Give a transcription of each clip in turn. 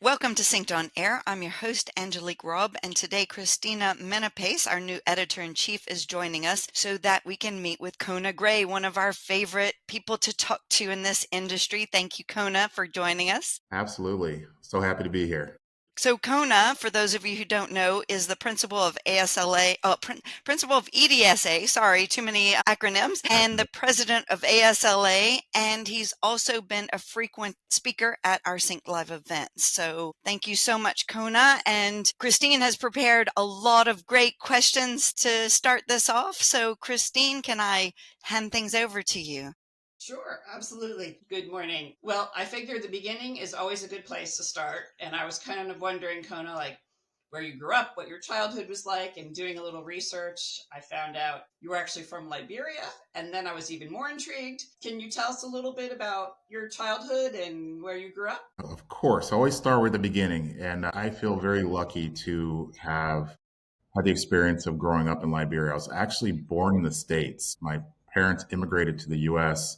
Welcome to Synced on Air. I'm your host, Angelique Robb, and today Christina Menapace, our new editor-in-chief, is joining us so that we can meet with Kona Gray, one of our favorite people to talk to in this industry. Thank you, Kona, for joining us. Absolutely. So happy to be here. So Kona, for those of you who don't know, is the principal of principal of EDSA, sorry, too many acronyms, and the president of ASLA, and he's also been a frequent speaker at our Sync Live events. So thank you so much, Kona. And Christine has prepared a lot of great questions to start this off. So Christine, can I hand things over to you? Sure, absolutely. Good morning. Well, I figure the beginning is always a good place to start. And I was kind of wondering, Kona, like where you grew up, what your childhood was like, and doing a little research, I found out you were actually from Liberia. And then I was even more intrigued. Can you tell us a little bit about your childhood and where you grew up? Of course, I always start with the beginning, and I feel very lucky to have had the experience of growing up in Liberia. I was actually born in the States. My parents immigrated to the US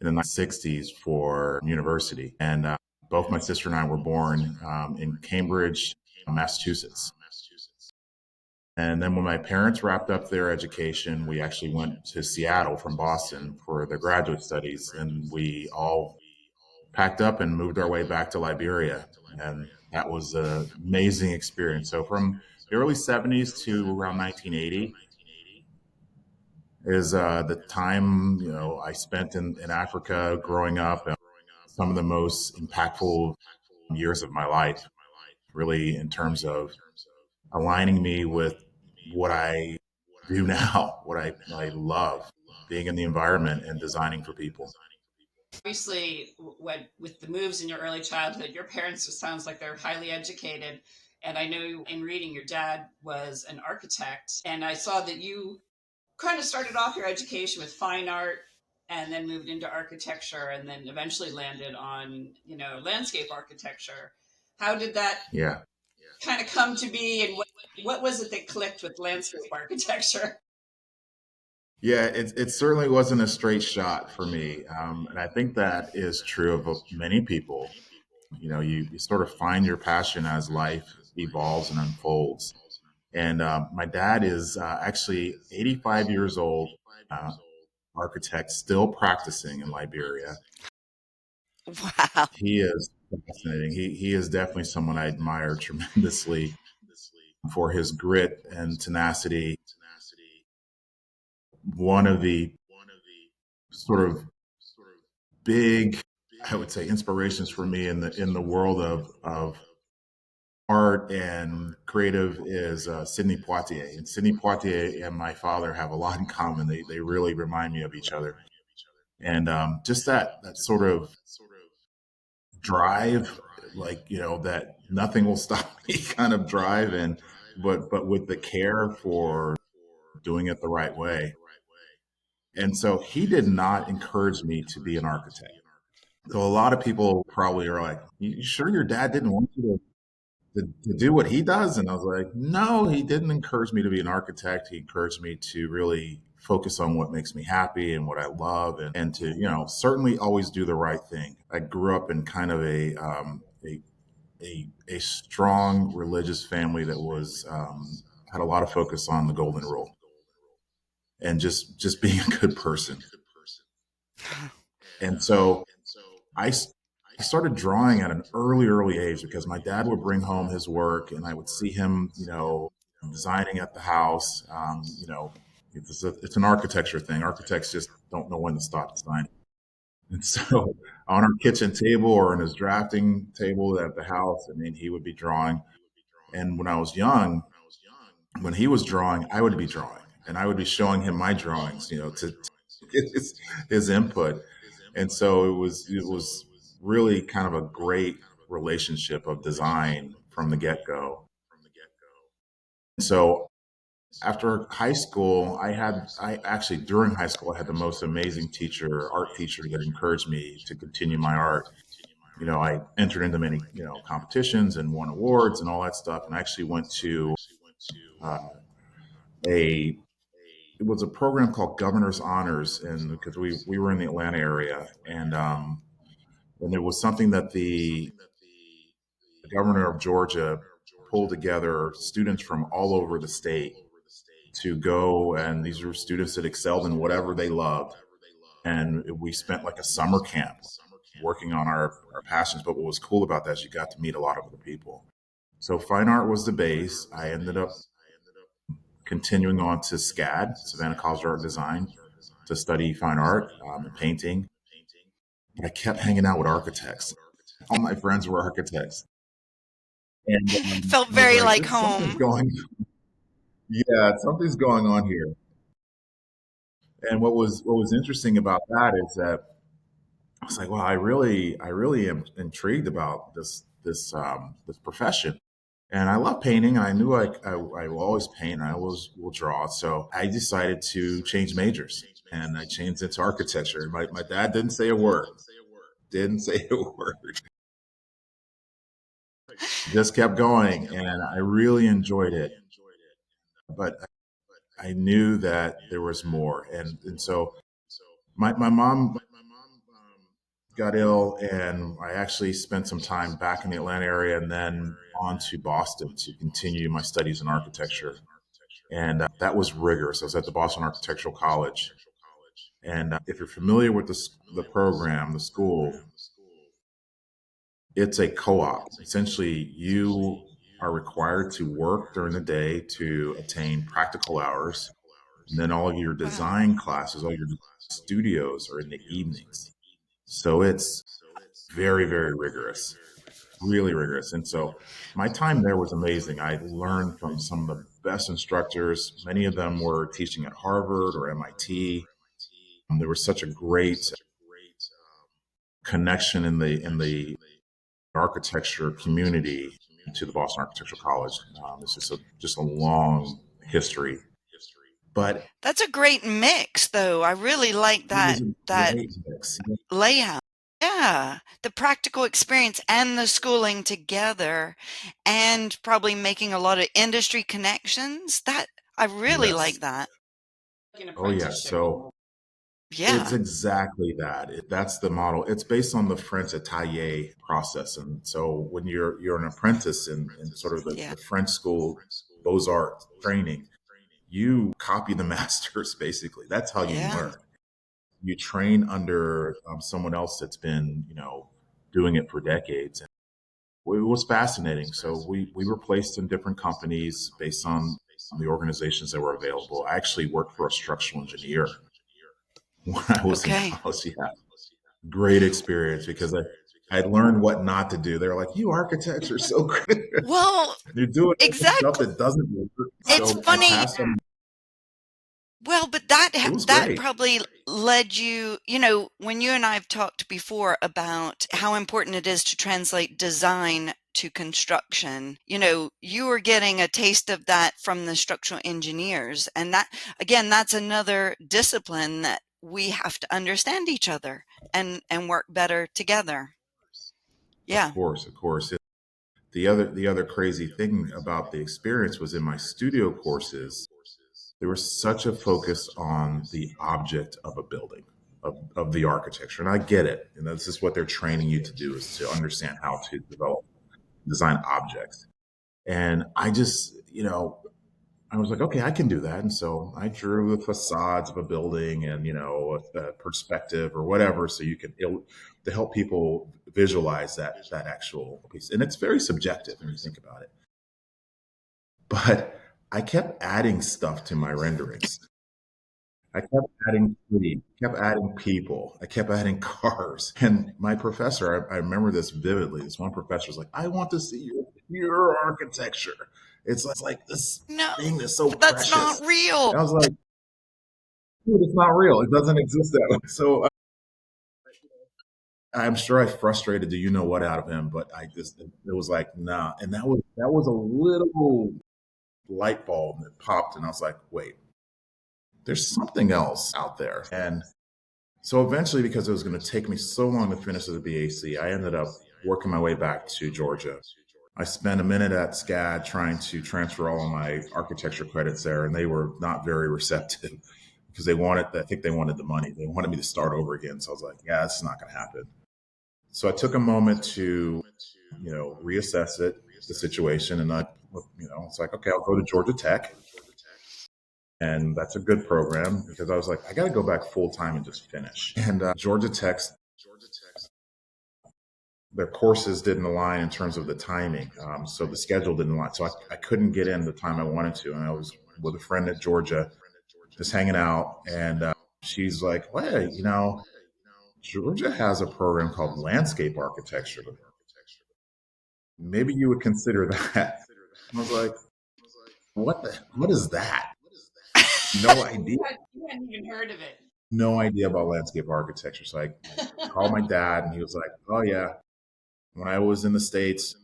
in the 1960s for university, and both my sister and I were born in Cambridge, Massachusetts. And then when my parents wrapped up their education, we actually went to Seattle from Boston for their graduate studies, and we all packed up and moved our way back to Liberia. And that was an amazing experience. So from the early 70s to around 1980 is the time, I spent in Africa growing up. Some of the most impactful years of my life, really, in terms of aligning me with what I do now, what I love, being in the environment and designing for people. Obviously, when, with the moves in your early childhood, your parents, it sounds like they're highly educated. And I know in reading, your dad was an architect. And I saw that you kind of started off your education with fine art and then moved into architecture and then eventually landed on, landscape architecture. How did that Yeah. kind of come to be and what was it that clicked with landscape architecture? Yeah, it certainly wasn't a straight shot for me. And I think that is true of many people. You sort of find your passion as life evolves and unfolds. And my dad is actually 85 years old, uh, architect, still practicing in Liberia. Wow. He is fascinating. He is definitely someone I admire tremendously for his grit and tenacity. One of the sort of big, I would say, inspirations for me in the world of art and creative is Sidney Poitier. And Sidney Poitier and my father have a lot in common. They really remind me of each other. And just that sort of drive, like that nothing will stop me kind of drive, and but with the care for doing it the right way. And so he did not encourage me to be an architect. So a lot of people probably are like, "You sure your dad didn't want you to do what he does?" And I was like, "No, he didn't encourage me to be an architect. He encouraged me to really focus on what makes me happy and what I love, and to certainly always do the right thing." I grew up in kind of a strong religious family that was had a lot of focus on the golden rule and just being a good person. And so I I started drawing at an early age because my dad would bring home his work and I would see him, designing at the house. It's an architecture thing. Architects just don't know when to stop designing. And so on our kitchen table or on his drafting table at the house, I mean, he would be drawing. And when I was young, when he was drawing, I would be drawing and I would be showing him my drawings, to get his input. And so it was really kind of a great relationship of design from the get-go. So after high school, I actually during high school I had the most amazing art teacher that encouraged me to continue my art. I entered into many, competitions and won awards and all that stuff. And I actually went to uh, a it was a program called Governor's Honors, and because we were in the Atlanta area, and it was something that the governor of Georgia pulled together students from all over the state to go, and these were students that excelled in whatever they loved. And we spent like a summer camp working on our passions. But what was cool about that is you got to meet a lot of other people. So fine art was the base. I ended up continuing on to SCAD, Savannah College of Art and Design, to study fine art and painting. But I kept hanging out with architects. All my friends were architects. And Felt I was very like, like this something's home. going, yeah, something's going on here. And what was interesting about that is that I was like, well, I really am intrigued about this profession, and I love painting. I knew I will always paint. I always will draw. So I decided to change majors, and I changed into architecture. My dad didn't say a word. Didn't say a word. Just kept going, and I really enjoyed it. But I knew that there was more, and so my mom got ill, and I actually spent some time back in the Atlanta area and then on to Boston to continue my studies in architecture. And that was rigorous. I was at the Boston Architectural College. And if you're familiar with the program, the school, it's a co op. Essentially, you are required to work during the day to attain practical hours. And then all of your Wow. design classes, all your studios are in the evenings. So it's very, very rigorous, really rigorous. And so my time there was amazing. I learned from some of the best instructors. Many of them were teaching at Harvard or MIT. There was such a great connection in the architecture community to the Boston Architectural College. It's just a long history, but That's a great mix, though. I really like it was that a that great mix. layout. Yeah, the practical experience and the schooling together, and probably making a lot of industry connections. That I really Yes. like that. Like an Oh, yeah. apprenticeship. So it's Yeah, exactly that. That's the model. It's based on the French atelier process. And so when you're an apprentice in sort of yeah, the French school Beaux-Arts training, you copy the masters basically. That's how you yeah. learn. You train under someone else that's been, doing it for decades. And it was fascinating. So we were placed in different companies based on the organizations that were available. I actually worked for a structural engineer when I was in Okay. college. Yeah, great experience because I learned what not to do. They're like, you architects are so great. Well, You're doing all this stuff exactly. that doesn't work. It's So I funny. passed them. Well, but that It was that great. probably led you, when you and I have talked before about how important it is to translate design to construction, you were getting a taste of that from the structural engineers. And that, again, that's another discipline that we have to understand each other and work better together. Of Yeah. course, of course. The other crazy thing about the experience was in my studio courses, there was such a focus on the object of a building, of the architecture. And I get it. And this is what they're training you to do, is to understand how to develop design objects. And I was like, okay, I can do that. And so I drew the facades of a building and, a perspective or whatever. So to help people visualize that actual piece. And it's very subjective when you think about it. But I kept adding stuff to my renderings. I kept adding trees, kept adding people, I kept adding cars. And my professor, I remember this vividly. This one professor was like, I want to see your pure architecture. It's like this No, thing that's so but that's precious. not real. And I was like, dude, it's not real. It doesn't exist that way. So I'm sure I frustrated the you know what out of him, but it was like, nah. And that was a little light bulb that popped. And I was like, wait, there's something else out there. And so eventually, because it was going to take me so long to finish as a BAC, I ended up working my way back to Georgia. I spent a minute at SCAD trying to transfer all of my architecture credits there, and they were not very receptive because I think they wanted the money. They wanted me to start over again. So I was like, yeah, it's not going to happen. So I took a moment to reassess the situation. And it's like, okay, I'll go to Georgia Tech. And that's a good program because I was like, I got to go back full time and just finish. And Georgia Tech's, their courses didn't align in terms of the timing. So the schedule didn't align. So I couldn't get in the time I wanted to. And I was with a friend at Georgia just hanging out. And she's like, well, Georgia has a program called landscape architecture. Maybe you would consider that. I was like, what is that? No idea. You hadn't even heard of it. No idea about landscape architecture. So I called my dad and he was like, oh yeah. When I was in the States,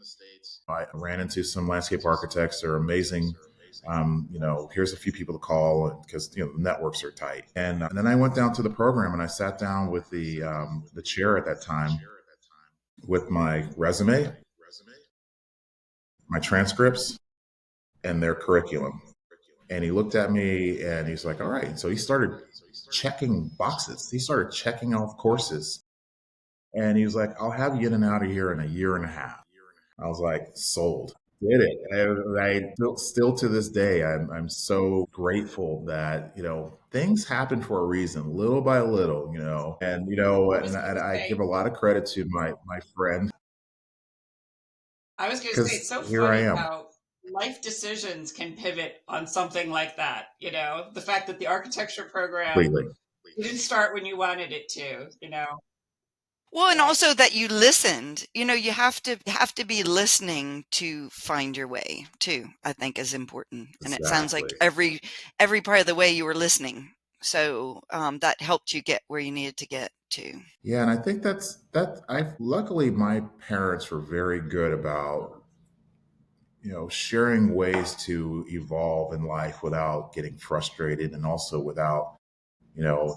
I ran into some landscape architects. They're amazing. Here's a few people to call because the networks are tight. And then I went down to the program and I sat down with the chair at that time with my resume, my transcripts, and their curriculum. And he looked at me and he's like, all right. So he started checking boxes. He started checking off courses. And he was like, I'll have you in and out of here in a year and a half. I was like, sold. Did it. Still to this day, I'm so grateful that, things happen for a reason, little by little, and I give a lot of credit to my friend I was going to say, it's because so here I funny am. how life decisions can pivot on something like that. The fact that the architecture program Completely. didn't start when you wanted it to. Well, and Right. also that you listened. You have to be listening to find your way too, I think is important. And it sounds like Exactly. every part of the way you were listening. So that helped you get where you needed to get to. Yeah, and I think I luckily my parents were very good about, sharing ways to evolve in life without getting frustrated and also without,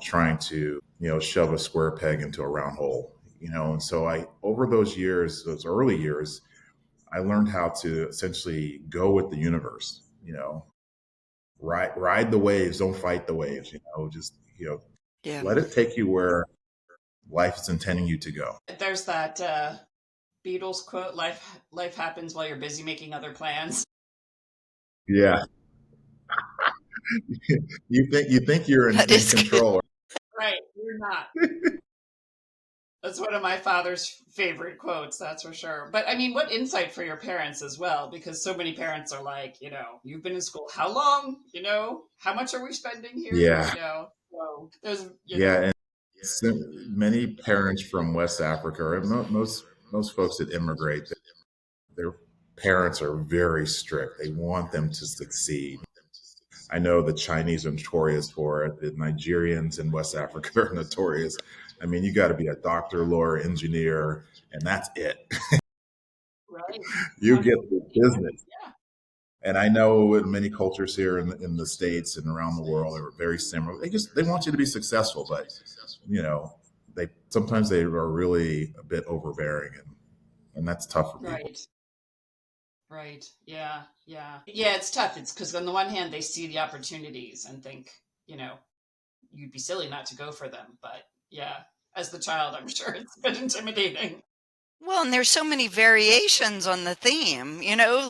trying to, shove a square peg into a round hole. And so over those years, those early years, I learned how to essentially go with the universe, ride the waves, don't fight the waves, just, Yeah. let it take you where life is intending you to go. There's that Beatles quote, life happens while you're busy making other plans. Yeah. You think you're That in is good. control. Right. You're not. That's one of my father's favorite quotes, that's for sure. But I mean, what insight for your parents as well, because so many parents are like, you've been in school how long? How much are we spending here? Yeah. So there's, Yeah. And many parents from West Africa, or most folks that immigrate, their parents are very strict. They want them to succeed. I know the Chinese are notorious for it. The Nigerians in West Africa are notorious. I mean, you got to be a doctor, lawyer, engineer, and that's it. right. You get the business. Yeah. And I know in many cultures here in the States and around the world, they were very similar. They want you to be successful, but you know, they are really a bit overbearing, and that's tough for people. Right. Right. Yeah. Yeah. Yeah. It's tough. It's because on the one hand, they see the opportunities and think, you know, you'd be silly not to go for them. But yeah, as the child, I'm sure it's a bit intimidating. Well, and there's so many variations on the theme.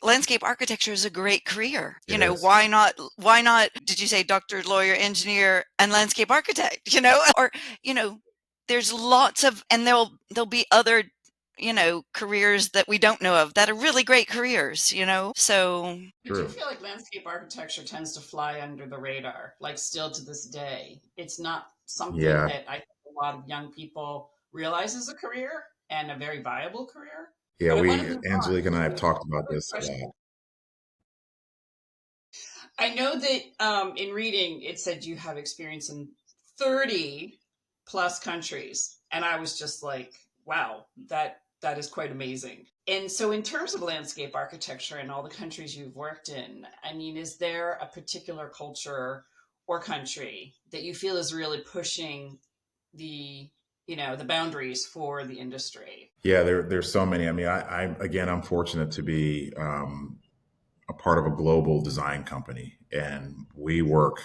Landscape architecture is a great career. It is. Why not, did you say doctor, lawyer, engineer, and landscape architect? Or, there's lots of, and there'll be other, careers that we don't know of that are really great careers. So I do True. feel like landscape architecture tends to fly under the radar, like still to this day. It's not something Yeah. that I think a lot of young people realize is a career and a very viable career. Yeah, But I want to move on. Angelique and I have to talked about another this a question. lot. I know that in reading it said you have experience in 30 plus countries, and I was just like, wow, that is quite amazing. And so, in terms of landscape architecture and all the countries you've worked in, I mean, is there a particular culture or country that you feel is really pushing the the boundaries for the industry? Yeah, there's so many. I mean, I'm fortunate to be a part of a global design company, and we work.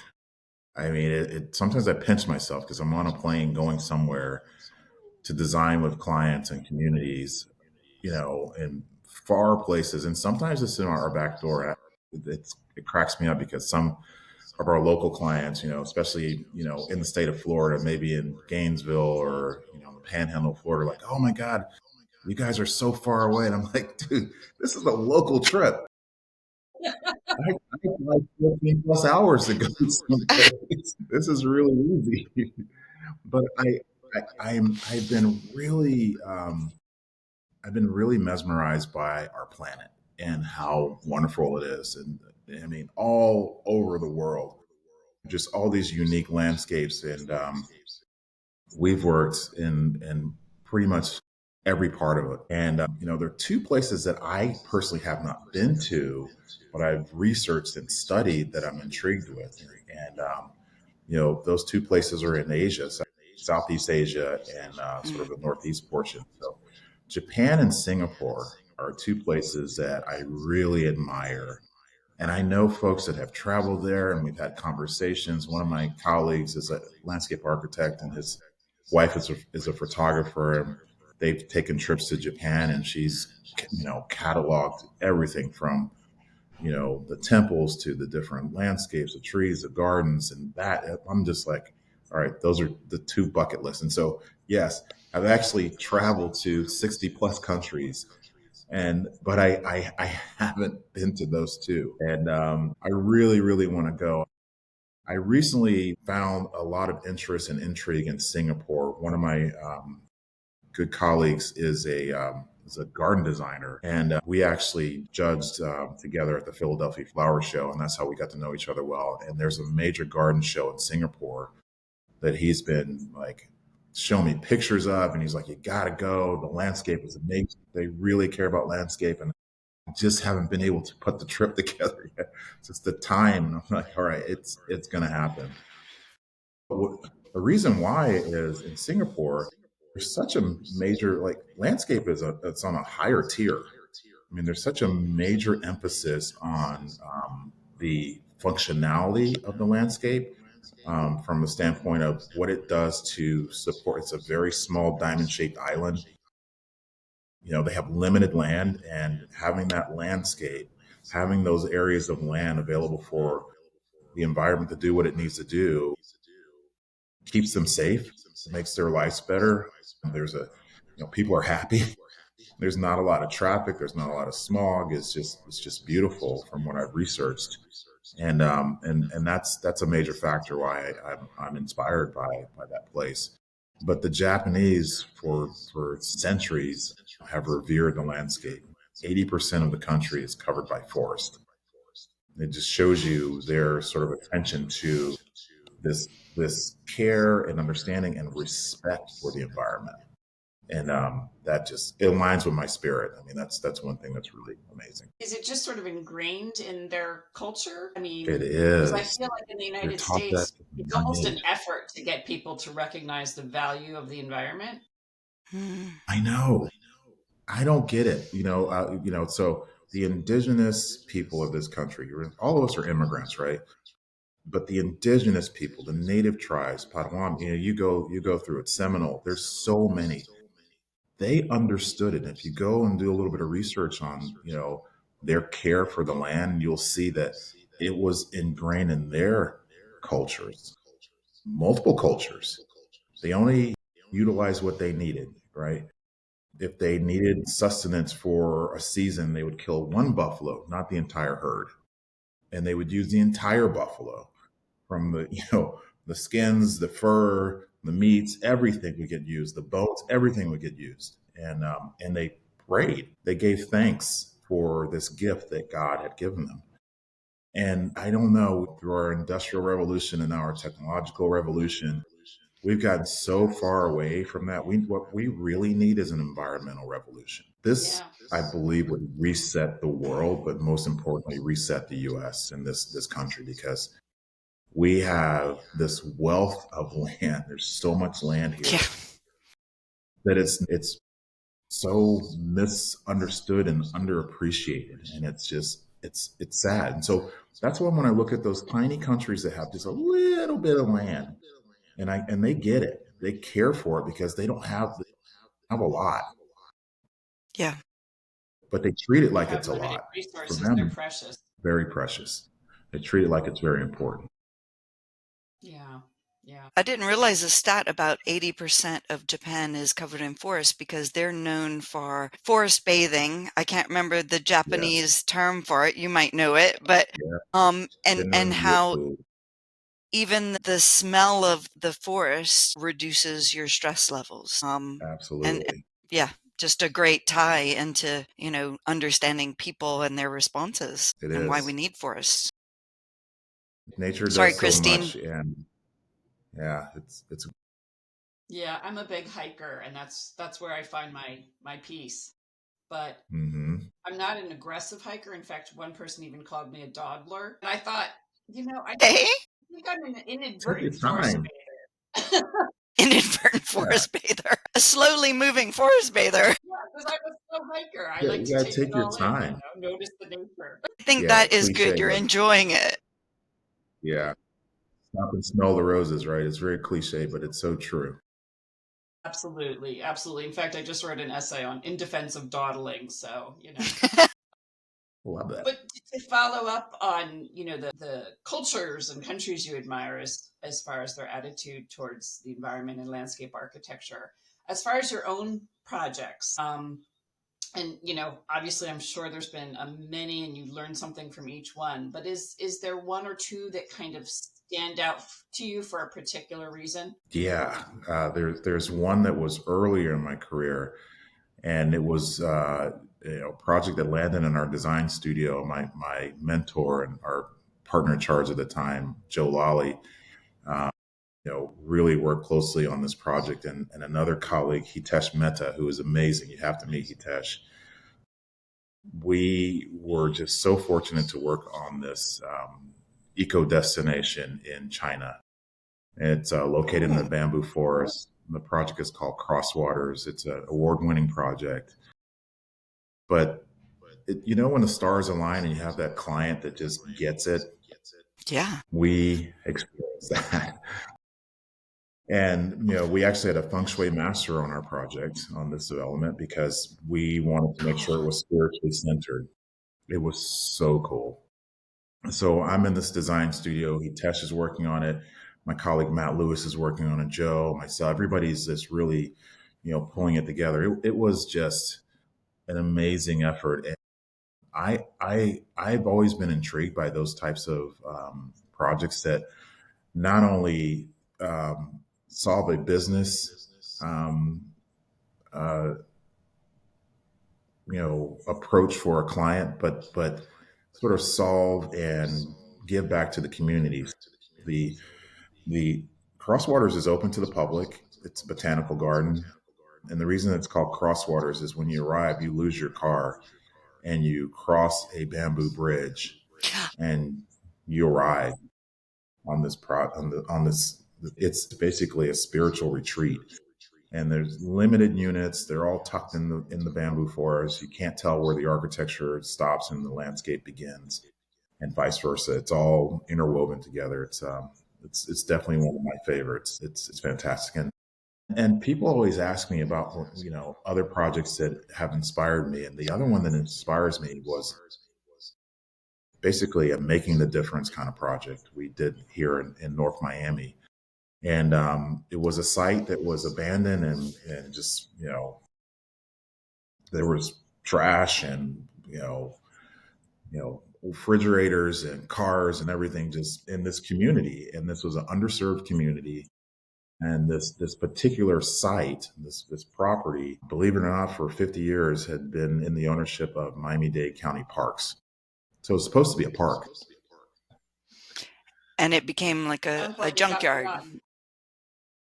I mean, sometimes I pinch myself because I'm on a plane going somewhere to design with clients and communities in far places, and sometimes it's in our back door. It cracks me up because some of our local clients, especially in the state of Florida, maybe in Gainesville or the Panhandle of Florida, like, oh my God, you guys are so far away, and I'm like, dude, this is a local trip. I like 14 plus hours to go someplace. This is really easy. But I've been really I've been really mesmerized by our planet and how wonderful it is. And I mean, all over the world, just all these unique landscapes. And we've worked in pretty much every part of it. And, there are two places that I personally have not been to, but I've researched and studied that I'm intrigued with. And, those two places are in Asia, Southeast Asia, and sort of Mm. the Northeast portion. So Japan and Singapore are two places that I really admire. And I know folks that have traveled there, and we've had conversations. One of my colleagues is a landscape architect, and his wife is a photographer. And they've taken trips to Japan, and she's, cataloged everything from, the temples to the different landscapes, the trees, the gardens, and that. I'm just like, all right, those are the two bucket lists. And so, yes, I've actually traveled to 60 plus countries, and but I haven't been to those two, and I really really want to go. I recently found a lot of interest and intrigue in Singapore. One of my good colleagues is a garden designer, and we actually judged together at the Philadelphia Flower Show, and that's how we got to know each other well. And there's a major garden show in Singapore that he's been like showing me pictures of, and he's like, "You gotta go. The landscape is amazing. They really care about landscape." And I just haven't been able to put the trip together yet. So it's the time. And I'm like, all right, it's gonna happen. The reason why is in Singapore, there's such a major like landscape it's on a higher tier. I mean, there's such a major emphasis on the functionality of the landscape from the standpoint of what it does to support. It's a very small diamond shaped island. They have limited land, and having that landscape, having those areas of land available for the environment to do what it needs to do, keeps them safe, makes their lives better. There's people are happy. There's not a lot of traffic. There's not a lot of smog. It's just beautiful from what I've researched, and that's a major factor why I'm inspired by that place. But the Japanese, for centuries, have revered the landscape. 80% of the country is covered by forest. It just shows you their sort of attention to this this care and understanding and respect for the environment, and that just it aligns with my spirit. I mean, that's one thing that's really amazing. Is it just sort of ingrained in their culture? I It mean, because I is. feel like in the They're United taught that States, at a it's young almost an age. effort to get people to recognize the value of the environment. Mm. I know. I don't get it. So the indigenous people of this country, all of us are immigrants, right? But the indigenous people, the native tribes, Padawan, you go through it, Seminole. There's so many. They understood it. And if you go and do a little bit of research on, their care for the land, you'll see that it was ingrained in their cultures, multiple cultures. They only utilized what they needed, right? If they needed sustenance for a season, they would kill one buffalo, not the entire herd. And they would use the entire buffalo from the skins, the fur, the meats, everything would get used, the bones, everything would get used. And they prayed. They gave thanks for this gift that God had given them. And I don't know, through our industrial revolution and now our technological revolution, we've gotten so far away from that. What we really need is an environmental revolution. This, Yeah. I believe, would reset the world, but most importantly, reset the U.S. and this country, because we have this wealth of land. There's so much land Yeah. here that it's so misunderstood and underappreciated, and it's sad. And so that's why when I look at those tiny countries that have just a little bit of land, and they get it, they care for it because they don't have a lot. Yeah. but they treat it You like have it's a limited lot. For resources, they're them, precious. very precious. They treat it like it's very important. Yeah. Yeah. I didn't realize the stat about 80% of Japan is covered in forest because they're known for forest bathing. I can't remember the Yes. Japanese term for it. You might know it, but Yeah. and Shinrin how Yoku. even the smell of the forest reduces your stress levels. And Absolutely. yeah, just a great tie into, understanding people and their responses It and why we is. need forests. Nature Sorry, does so Christine. much, and yeah, it's Yeah, I'm a big hiker, and that's where I find my peace. But mm-hmm. I'm not an aggressive hiker. In fact, one person even called me a dawdler. And I thought, I Hey, think I'm an Take your inadvertent forest time. bather. inadvertent Yeah, forest bather, a slowly moving forest bather. Yeah, because I'm a slow hiker. I yeah, like you to gotta take it take your all in, time. notice the nature. I think Yeah, that is cliche, good. You're but enjoying it. yeah, stop and smell the roses, right? It's very cliche, but it's so true. Absolutely, absolutely. In fact, I just wrote an essay on in defense of dawdling. So. Love that. But to follow up on, the cultures and countries you admire as far as their attitude towards the environment and landscape architecture, as far as your own projects, and obviously I'm sure there's been a many and you learned something from each one, but is there one or two that kind of stand out to you for a particular reason? Yeah, there's one that was earlier in my career, and it was a project that landed in our design studio. My mentor and our partner in charge at the time, Joe Lally, uh, really worked closely on this project, and another colleague, Hitesh Mehta, who is amazing. You have to meet Hitesh. We were just so fortunate to work on this eco destination in China. It's located in the Ooh, bamboo forest. The project is called Crosswaters. It's an award-winning project. But when the stars align and you have that client that just gets it, yeah. we experienced that. And we actually had a feng shui master on our project on this development because we wanted to make Cool. sure it was spiritually centered. It was so cool. So I'm in this design studio. Hitesh is working on it. My colleague Matt Lewis is working on it. Joe, myself, everybody's just really, pulling it together. It was just an amazing effort. And I've always been intrigued by those types of projects that not only solve a business um, uh, approach for a client, but sort of solve and give back to the communities. The Crosswaters is open to the public. It's a botanical garden, and the reason it's called Crosswaters is when you arrive, you lose your car and you cross a bamboo bridge, and you arrive on this on this. It's basically a spiritual retreat, and there's limited units. They're all tucked in the bamboo forest. You can't tell where the architecture stops and the landscape begins, and vice versa. It's all interwoven together. It's definitely one of my favorites. It's fantastic, and people always ask me about other projects that have inspired me, and the other one that inspires me was basically a making the difference kind of project we did here in North Miami. And it was a site that was abandoned, and just there was trash and refrigerators and cars and everything just in this community. And this was an underserved community. And this particular site, this property, believe it or not, for 50 years had been in the ownership of Miami-Dade County Parks. So it's supposed to be a park. And it became like Sounds a like it got junkyard. forgotten.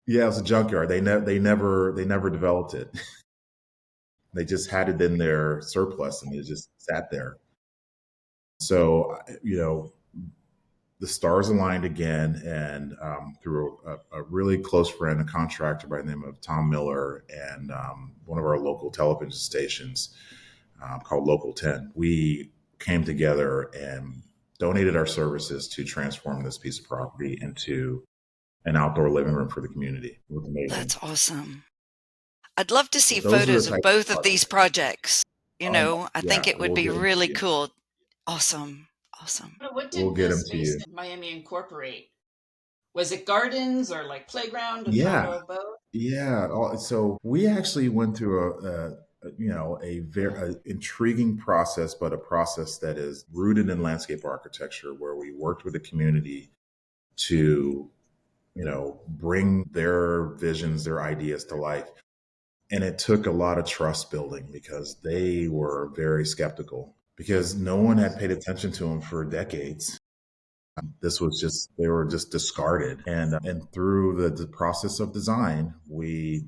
Yeah, it was a junkyard. They never developed it. They just had it in their surplus, and it just sat there. So the stars aligned again, and through a really close friend, a contractor by the name of Tom Miller, and one of our local television stations called Local 10, we came together and donated our services to transform this piece of property into an outdoor living room for the community. It was amazing. That's awesome. I'd love to see But those are photos the of types of both of these projects. projects. I think Yeah, it would we'll be get them to really you. cool. Awesome. Awesome. What We'll did get the them to space you. in Miami incorporate? Was it gardens or like playground, a Yeah, combo of both? yeah. So we actually went through a very intriguing process, but a process that is rooted in landscape architecture, where we worked with the community to bring their visions, their ideas to life. And it took a lot of trust building because they were very skeptical because no one had paid attention to them for decades. This was just, they were just discarded. And through the process of design, we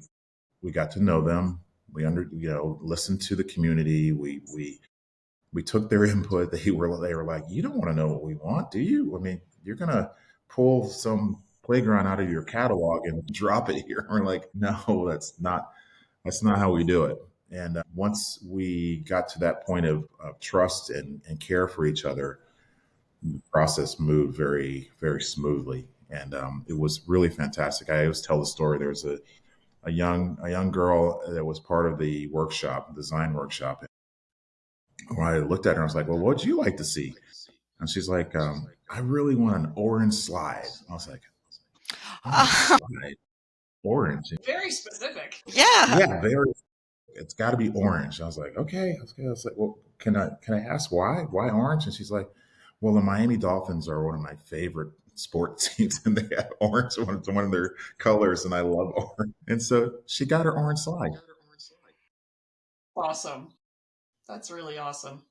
got to know them. Listened to the community. We took their input. They were like, you don't want to know what we want, do you? I mean, you're gonna pull some playground out of your catalog and drop it here. We're like, no, that's not how we do it. And once we got to that point of trust and care for each other, the process moved very, very smoothly. And it was really fantastic. I always tell the story. There was a young girl that was part of the workshop, design workshop. When I looked at her, I was like, "Well, what'd you like to see?" And she's like, "I really want an orange slide." I was like, "Orange slide, orange." Very specific. Yeah. Yeah, very. It's got to be orange. I was like, "Okay." I was like, "Well, can I ask why? Why orange?" And she's like, "Well, the Miami Dolphins are one of my favorite sports teams, and they have orange one of their colors, and I love orange." And so she got her orange slide. Awesome. That's really awesome.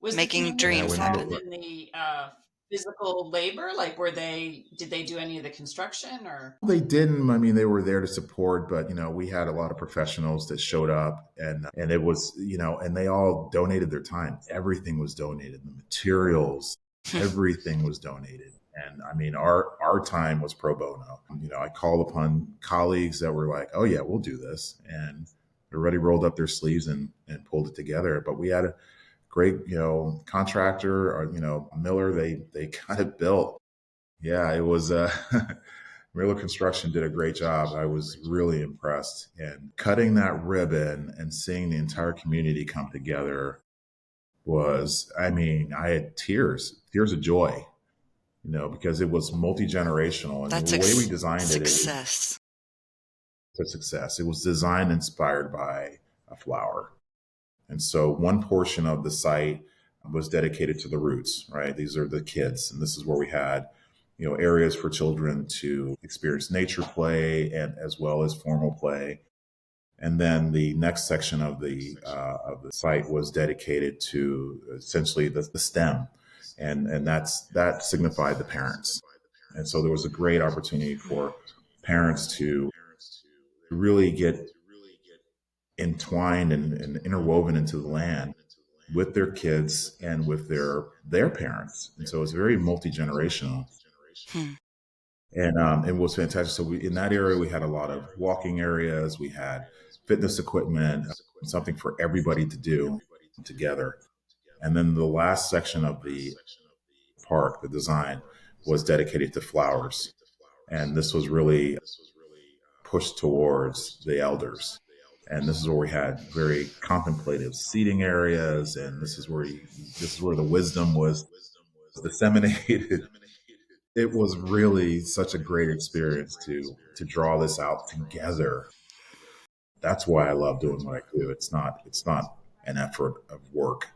Was the Making community Yeah, dreams we made it involved happen. work. in the physical labor? Like, did they do any of the construction or? They didn't. I mean, they were there to support, but we had a lot of professionals that showed up, and it was, and they all donated their time. Everything was donated. The materials, everything was donated. And I mean, our time was pro bono. I called upon colleagues that were like, "Oh yeah, we'll do this," and they already rolled up their sleeves and pulled it together. But we had a great, contractor or Miller. They got it built. Yeah, it was. Miller Construction did a great job. I was really impressed. And cutting that ribbon and seeing the entire community come together was, I mean, I had tears of joy, because it was multi generational. And the That's way we designed it, it was success. a success. It was designed inspired by a flower. And so one portion of the site was dedicated to the roots, right? These are the kids. And this is where we had, areas for children to experience nature play and as well as formal play. And then the next section of the site was dedicated to essentially the STEM, and that signified the parents. And so there was a great opportunity for parents to really get entwined and interwoven into the land with their kids and with their parents. And so it's very multi-generational. Hmm. And it was fantastic. So in that area, we had a lot of walking areas. We had fitness equipment, something for everybody to do together. And then the last section of the park, the design, was dedicated to flowers. And this was really pushed towards the elders. And this is where we had very contemplative seating areas. And this is where the wisdom was disseminated. It was really such a great experience to draw this out together. That's why I love doing what I do. It's not an effort of work.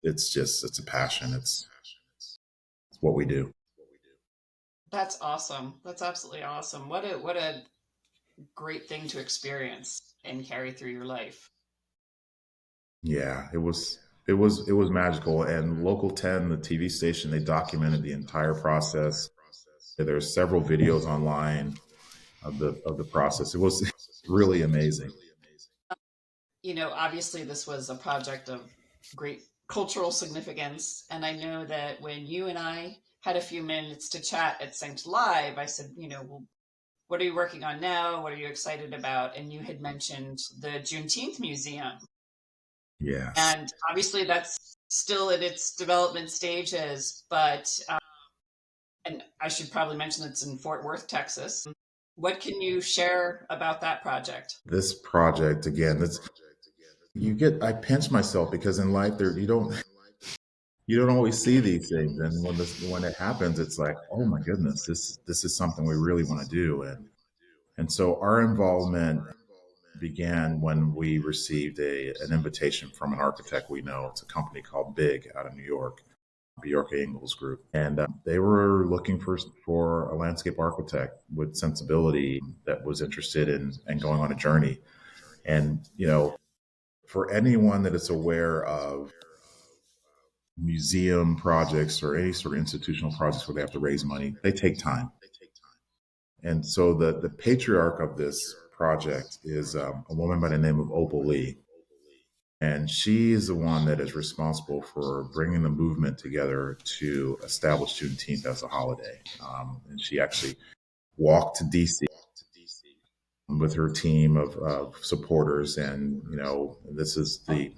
It's a passion. It's what we do. That's awesome. That's absolutely awesome. What a great thing to experience and carry through your life. Yeah, it was magical. And Local 10, the TV station, they documented the entire process. There's several videos online of the process. It was really amazing. Obviously this was a project of great cultural significance. And I know that when you and I had a few minutes to chat at Synced Live, I said, well, what are you working on now? What are you excited about? And you had mentioned the Juneteenth Museum. Yes. And obviously that's still at its development stages, but, and I should probably mention it's in Fort Worth, Texas. What can you share about that project? This project again, I pinch myself because in life there you don't always see these things, and when it happens, it's like, oh my goodness, this is something we really want to do, and so our involvement began when we received an invitation from an architect we know. It's a company called Big out of New York, Bjork Ingles Group, and they were looking for a landscape architect with sensibility that was interested in going on a journey. And for anyone that is aware of museum projects or any sort of institutional projects where they have to raise money, they take time. And so the patriarch of this project is a woman by the name of Opal Lee. And she is the one that is responsible for bringing the movement together to establish Juneteenth as a holiday. And she actually walked to DC with her team of supporters. And, this is the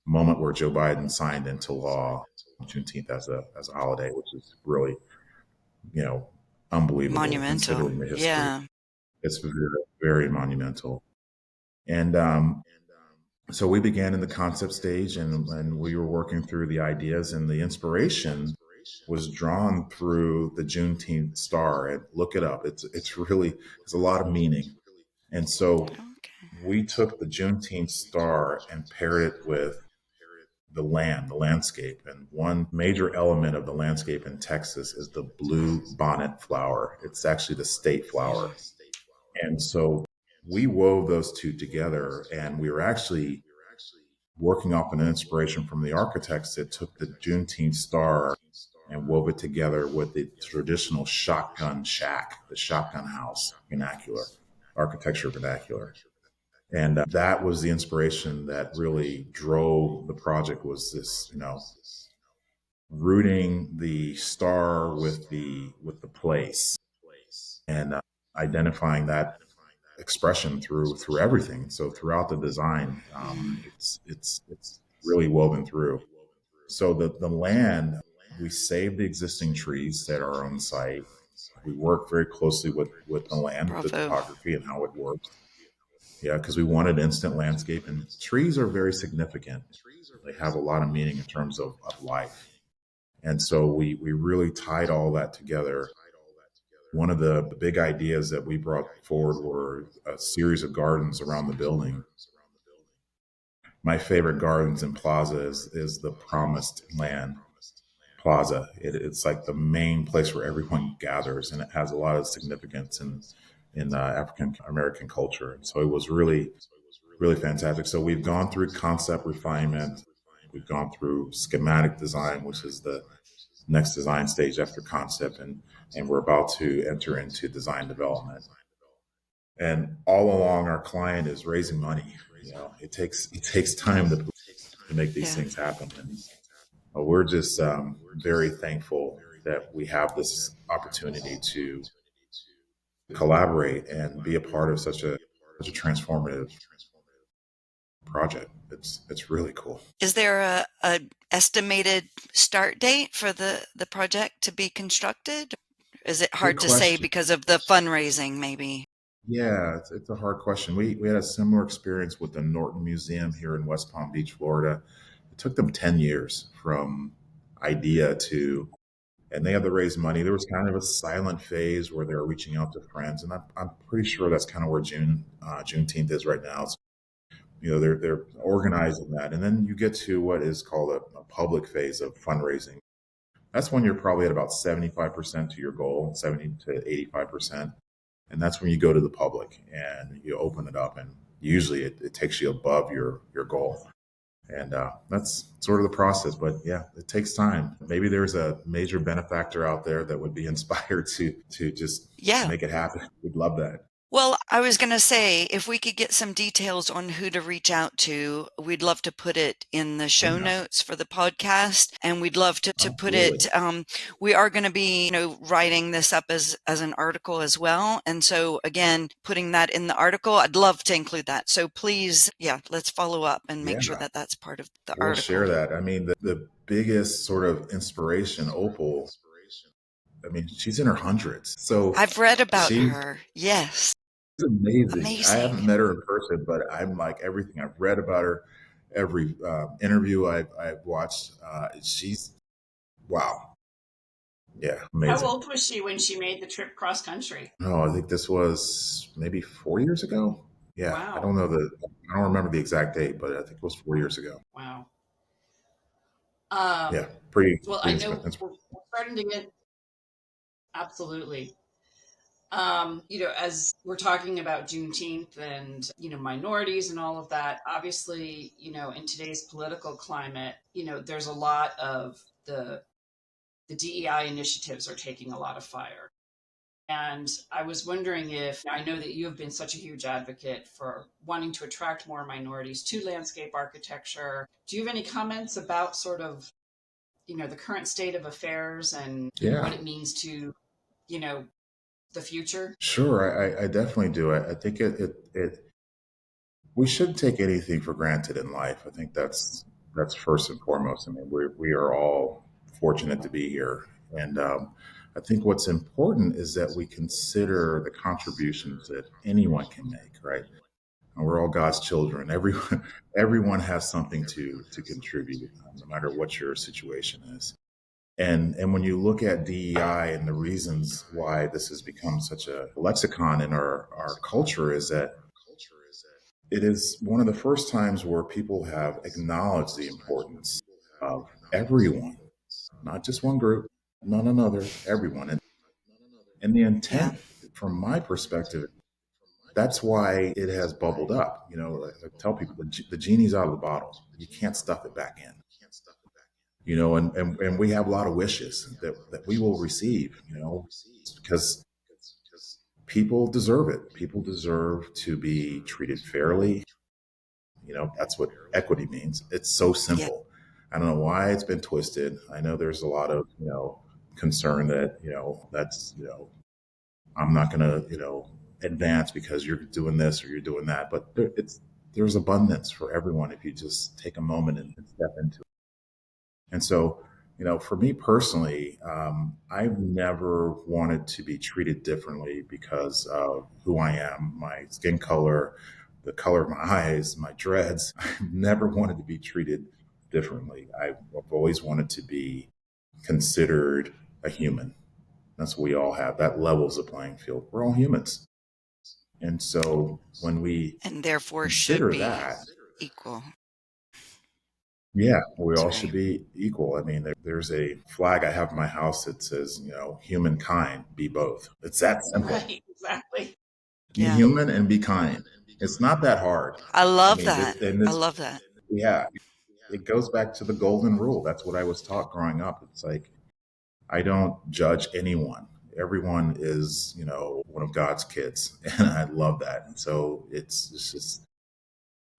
moment where Joe Biden signed into law Juneteenth as a holiday, which is really, you know, unbelievable Monumental. considering the history. Yeah. It's very, very monumental. And so we began in the concept stage, and we were working through the ideas, and the inspiration was drawn through the Juneteenth star. And look it up; it's a lot of meaning. And so Okay. we took the Juneteenth star and paired it with the landscape. And one major element of the landscape in Texas is the blue bonnet flower. It's actually the state flower. And so we wove those two together, and we were actually working off an inspiration from the architects that took the Juneteenth star and wove it together with the traditional shotgun shack, the shotgun house vernacular, architecture vernacular. And that was the inspiration that really drove the project, was this, rooting the star with the place, and identifying that expression through everything. So throughout the design, it's really woven through. So the land, we saved the existing trees that are on site. We work very closely with the land, the Bravo. topography, and how it works. Yeah, because we wanted instant landscape, and trees are very significant. They have a lot of meaning in terms of life. And so we really tied all that together. One of the big ideas that we brought forward were a series of gardens around the building. My favorite gardens in Plaza is the Promised Land Plaza. It's like the main place where everyone gathers, and it has a lot of significance in African American culture. And so it was really, really fantastic. So we've gone through concept refinement, we've gone through schematic design, which is the next design stage after concept, and we're about to enter into design development. And all along, our client is raising money. It takes time to make these Yeah. things happen, and we're just very thankful that we have this opportunity to collaborate and be a part of such a transformative project. It's really cool. Is there a estimated start date for the project to be constructed? Is it Good hard to say question. because of the fundraising, maybe? Yeah, it's a hard question. We had a similar experience with the Norton Museum here in West Palm Beach, Florida. It took them 10 years from idea to, and they had to raise money. There was kind of a silent phase where they were reaching out to friends, and I'm pretty sure that's kind of where Juneteenth is right now. So, they're organizing that, and then you get to what is called a public phase of fundraising. That's when you're probably at about 75% to your goal, 70 to 85%. And that's when you go to the public and you open it up, and usually it takes you above your goal. And that's sort of the process. But yeah, it takes time. Maybe there's a major benefactor out there that would be inspired to just Yeah. make it happen. We'd love that. Well, I was going to say, if we could get some details on who to reach out to, we'd love to put it in the show Yeah. notes for the podcast. And we'd love to put Absolutely. it, we are going to be, writing this up as an article as well. And so again, putting that in the article, I'd love to include that. So please, let's follow up and make sure Yeah. that that's part of the We'll article. share that. I mean, the biggest sort of inspiration, Opal, I mean, she's in her hundreds. So I've read about she's her. Yes. amazing. I haven't Amazing. met her in person, but I'm like everything I've read about her, every interview I've watched. She's wow, yeah, How amazing. old was she when she made the trip cross country? No, I think this was maybe 4 years ago. Yeah, Wow. I don't remember the exact date, but I think it was 4 years ago. Wow. Yeah, Um, well, I pretty know expensive. we're starting to get absolutely. As we're talking about Juneteenth and, minorities and all of that, obviously, in today's political climate, there's a lot of the DEI initiatives are taking a lot of fire. And I was wondering if I know that you have been such a huge advocate for wanting to attract more minorities to landscape architecture. Do you have any comments about sort of, the current state of affairs and, what Yeah, it means to, you know, the future? sure. I definitely do. I think we shouldn't take anything for granted in life. I think that's first and foremost. I mean, we are all fortunate to be here, and I think what's important is that we consider the contributions that anyone can make. Right, and we're all God's children. Everyone has something to contribute, no matter what your situation is. And when you look at DEI and the reasons why this has become such a lexicon in our culture, is that it is one of the first times where people have acknowledged the importance of everyone, not just one group, not another, everyone. And the Yeah. intent, from my perspective, that's why it has bubbled up. I tell people the genie's out of the bottle. You can't stuff it back in. And we have a lot of wishes that we will receive, because people deserve it. People deserve to be treated fairly. That's what equity means. It's so Yeah. simple. I don't know why it's been twisted. I know there's a lot of, concern that, I'm not going to, advance because you're doing this or you're doing that. But there's abundance for everyone if you just take a moment and step into it. And so, for me personally, I've never wanted to be treated differently because of who I am, my skin color, the color of my eyes, my dreads. I've never wanted to be treated differently. I've always wanted to be considered a human. That's what we all have. That levels the playing field. We're all humans. And so when we And therefore should consider be that, equal. yeah, we That's all right. should be equal. I mean, there's a flag I have in my house that says, humankind, be both. It's that simple. Right, exactly. Be Yeah. human and be kind. It's not that hard. I I love mean, that. and I this, love that. yeah, it goes back to the golden rule. That's what I was taught growing up. It's like, I don't judge anyone. Everyone is, one of God's kids. And I love that. And so it's just,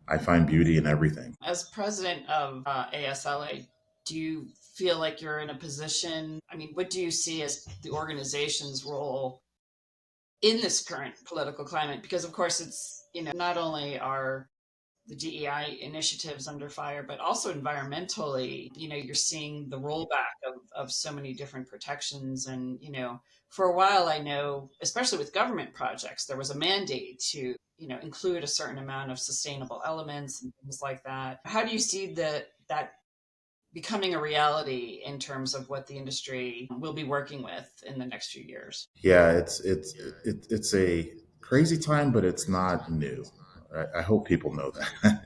I find beauty in everything. As president of ASLA, do you feel like you're in a position? I mean, what do you see as the organization's role in this current political climate? Because, of course, it's, not only are the DEI initiatives under fire, but also environmentally, you're seeing the rollback of so many different protections. And, for a while, I know, especially with government projects, there was a mandate to, include a certain amount of sustainable elements and things like that. How do you see that becoming a reality in terms of what the industry will be working with in the next few years? Yeah, it's a crazy time, but it's not new. I hope people know that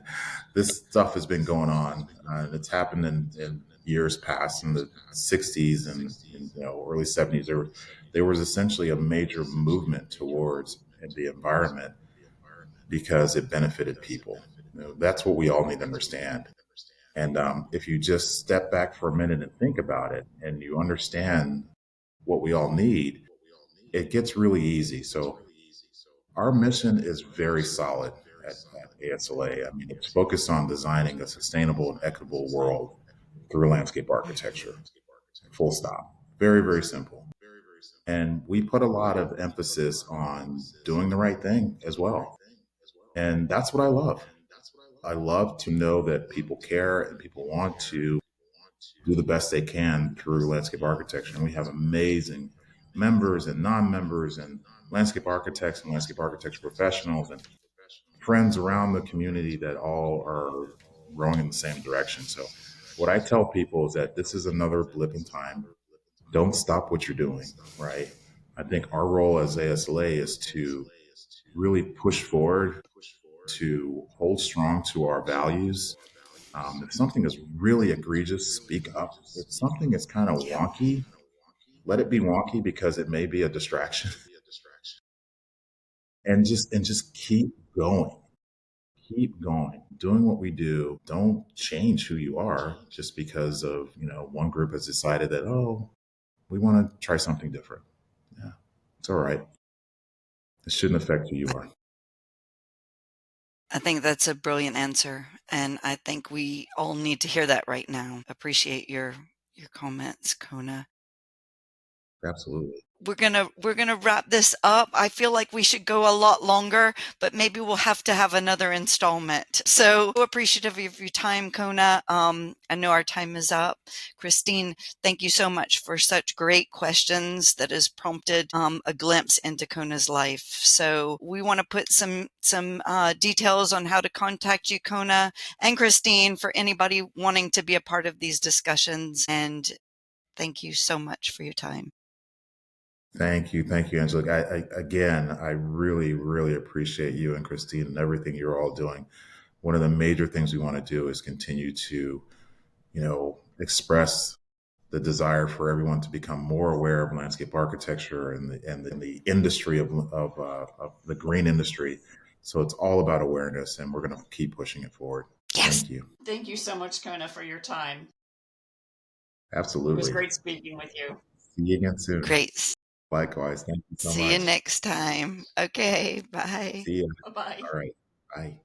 this stuff has been going on. It's happened in years past, in the '60s and early '70s. There was essentially a major movement towards the environment because it benefited people. That's what we all need to understand. And if you just step back for a minute and think about it, and you understand what we all need, it gets really easy. So our mission is very solid at ASLA. I mean, it's focused on designing a sustainable and equitable world through landscape architecture. Full stop. Very, very simple. And we put a lot of emphasis on doing the right thing as well. And that's what I love. I love to know that people care and people want to do the best they can through landscape architecture. And we have amazing members and non-members, and landscape architects and landscape architecture professionals and friends around the community that all are rowing in the same direction. So, what I tell people is that this is another blip in time. Don't stop what you're doing, right? I think our role as ASLA is to really push forward, to hold strong to our values. If something is really egregious, speak up. If something is kind of Yeah. wonky, let it be wonky because it may be a distraction, and just keep going. Keep going, doing what we do. Don't change who you are just because of one group has decided that, oh, we want to try something different. Yeah, it's all right. It shouldn't affect who you are. I think that's a brilliant answer, and I think we all need to hear that right now. Appreciate your comments, Kona. Absolutely. We're gonna wrap this up. I feel like we should go a lot longer, but maybe we'll have to have another installment. So appreciative of your time, Kona. I know our time is up. Christine, thank you so much for such great questions that has prompted a glimpse into Kona's life. So we want to put some details on how to contact you, Kona and Christine, for anybody wanting to be a part of these discussions. And thank you so much for your time. Thank you, Angela. Again, I really, really appreciate you and Christine and everything you're all doing. One of the major things we want to do is continue to, express the desire for everyone to become more aware of landscape architecture and the industry of the green industry. So it's all about awareness, and we're going to keep pushing it forward. Yes. Thank you. Thank you so much, Kona, for your time. It was Absolutely. great speaking with you. See you again soon. Great. Likewise. Thank you so See you much. next time. Okay, bye. See you. Bye bye. All right. Bye.